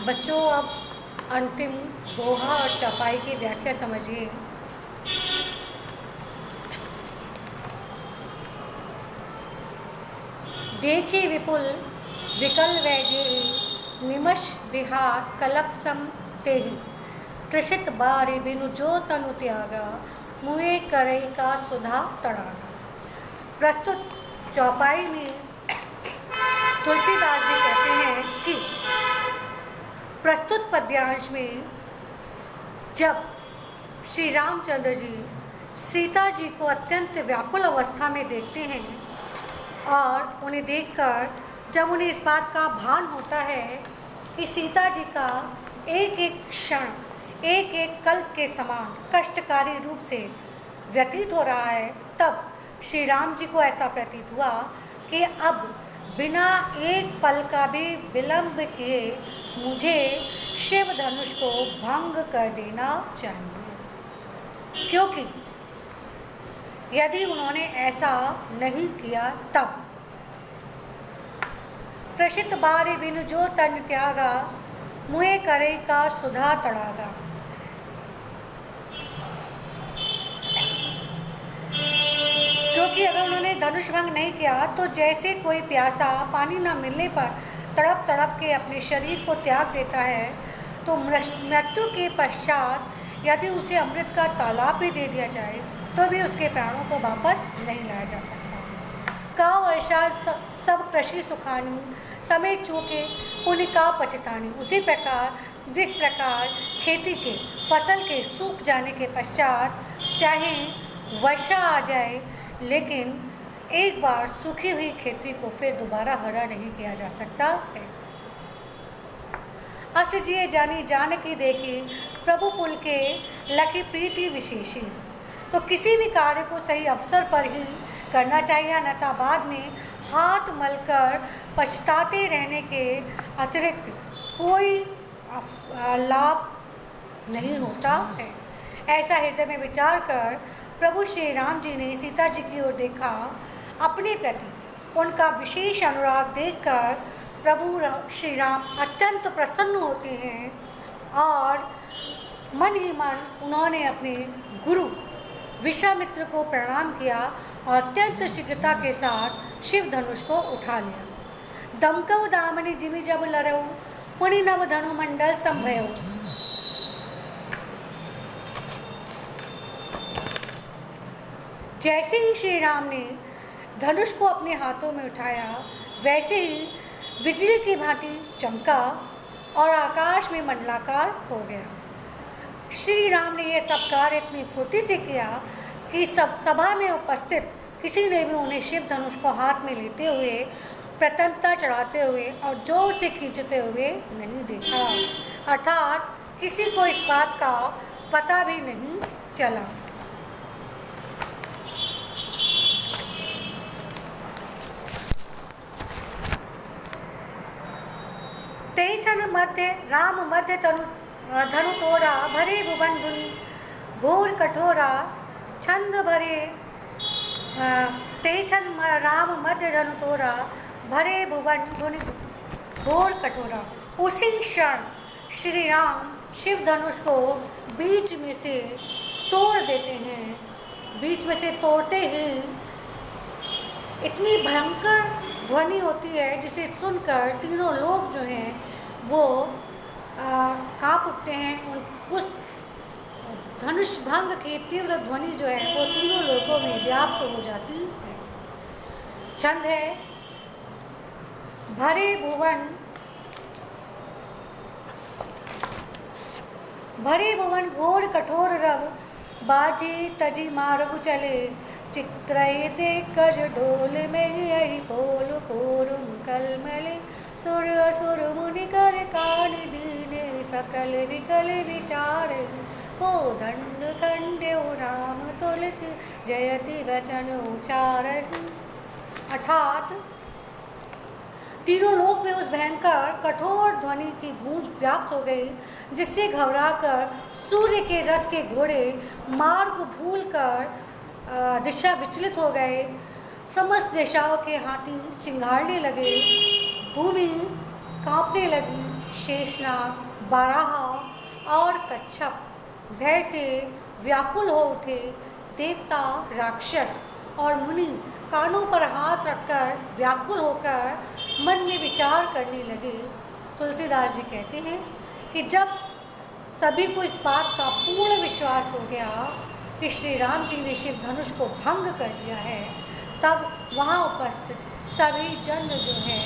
बच्चों, अब अंतिम दोहा और चौपाई की व्याख्या समझिए। देखी विपुल विकल वैदेही निमश विहार कलप सम तेहि त्रिषित बारी बिनु जो तनु त्यागा मुए करई का सुधा तड़ाना। प्रस्तुत चौपाई में तुलसीदास जी कहते हैं कि प्रस्तुत पद्यांश में जब श्री रामचंद्र जी सीता जी को अत्यंत व्याकुल अवस्था में देखते हैं और उन्हें देखकर जब उन्हें इस बात का भान होता है कि सीता जी का एक एक क्षण एक एक कल्प के समान कष्टकारी रूप से व्यतीत हो रहा है, तब श्री राम जी को ऐसा प्रतीत हुआ कि अब बिना एक पल का भी विलंब किए मुझे शिव धनुष को भंग कर देना चाहिए, क्योंकि यदि उन्होंने ऐसा नहीं किया तब त्रिषित बारी बिनु जो तन त्यागा मुए करे का सुधा तड़ागा। क्योंकि अगर उन्होंने धनुष भंग नहीं किया तो जैसे कोई प्यासा पानी न मिलने पर तड़प तड़प के अपने शरीर को त्याग देता है, तो मृत्यु के पश्चात यदि उसे अमृत का तालाब भी दे दिया जाए तो भी उसके प्राणों को वापस नहीं लाया जा सकता। का वर्षा सब कृषि सुखानी समय चूके पुण्य का पचितानी। उसी प्रकार जिस प्रकार खेती के फसल के सूख जाने के पश्चात चाहे वर्षा आ जाए, लेकिन एक बार सूखी हुई खेती को फिर दोबारा हरा नहीं किया जा सकता है। अस जिए जानी जानकी देखी प्रभु पुल के लखी प्रीति विशेषी। तो किसी भी कार्य को सही अवसर पर ही करना चाहिए, अन्यथा बाद में हाथ मलकर पछताते रहने के अतिरिक्त कोई लाभ नहीं होता है। ऐसा हृदय में विचार कर प्रभु श्री राम जी ने सीता जी की ओर देखा। अपने प्रति उनका विशेष अनुराग देखकर प्रभु श्री राम अत्यंत प्रसन्न होते हैं और मन ही मन उन्होंने अपने गुरु विश्वामित्र को प्रणाम किया और अत्यंत शीघ्रता के साथ शिव धनुष को उठा लिया। दमकऊ दामनी जिमि जब लरऊ पुनि नव धनु मंडल संभयऊ। जैसे ही श्री राम ने धनुष को अपने हाथों में उठाया, वैसे ही बिजली की भांति चमका और आकाश में मंडलाकार हो गया। श्री राम ने यह सब कार्य इतनी फुर्ती से किया कि सब सभा में उपस्थित किसी ने भी उन्हें शिव धनुष को हाथ में लेते हुए, प्रसन्नता चढ़ाते हुए और जोर से खींचते हुए नहीं देखा, अर्थात किसी को इस बात का पता भी नहीं चला। तेजन मध्य राम मध्य धनु तोड़ा भरे भुवन धुनि घोर कठोरा छंद भरे। तेजन राम मध्य धनु तोड़ा भरे भुवन धुनि घोर कठोरा। उसी क्षण श्री राम शिव धनुष को बीच में से तोड़ देते हैं। बीच में से तोड़ते ही इतनी भयंकर ध्वनि होती है जिसे सुनकर तीनों लोग जो हैं वो काँप उठते हैं। उस धनुष भंग की तीव्र ध्वनि जो है वो तीनों लोगों में व्याप्त हो जाती है। छंद है भरे भुवन घोर कठोर रव बाजी तजी मार्ग चले चित्रय दिग्गज ढोल में यही खोल खोरुम कलमले सुर असुर मुनि कर कान दीने सकल विकल विचार हो दंड खंड्यो राम तुलसी जयति वचन उचार। अर्थात तीनों लोक में उस भयंकर कठोर ध्वनि की गूंज व्याप्त हो गई, जिससे घबराकर सूर्य के रथ के घोड़े मार्ग भूलकर दिशा विचलित हो गए। समस्त दिशाओं के हाथी चिंगाड़ने लगे। भूमि कांपने लगी शेषनाग, बाराहा और कच्छप भय से व्याकुल हो उठे। देवता, राक्षस और मुनि कानों पर हाथ रखकर व्याकुल होकर मन में विचार करने लगे। तुलसीदास जी कहते हैं कि जब सभी को इस बात का पूर्ण विश्वास हो गया कि श्री राम जी ने शिव धनुष को भंग कर दिया है, तब वहाँ उपस्थित सभी जन जो हैं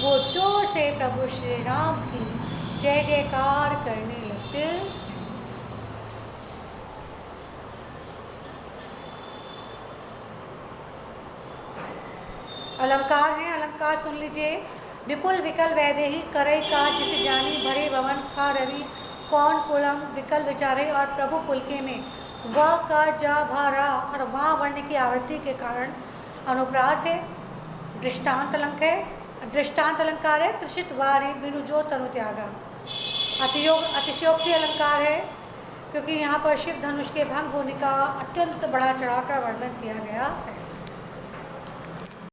वो जोर से प्रभु श्री राम की जय जयकार करने लगते। अलंकार है, अलंकार सुन लीजिए। विपुल विकल वैदेही करई का जिस जानी भरे भवन खा रवि कौन कुलम विकल विचारे। और प्रभु पुलके में व का जा भारा और वहाँ वर्ण की आवृत्ति के कारण अनुप्रास है। दृष्टांत अलंक है, दृष्टांत अलंकार है। कृषित वारी बिनु जो तनु त्यागा। अतिशयोक्ति अलंकार है क्योंकि यहाँ पर शिव धनुष के भंग होने का अत्यंत बढ़ा चढ़ा कर वर्णन किया गया है।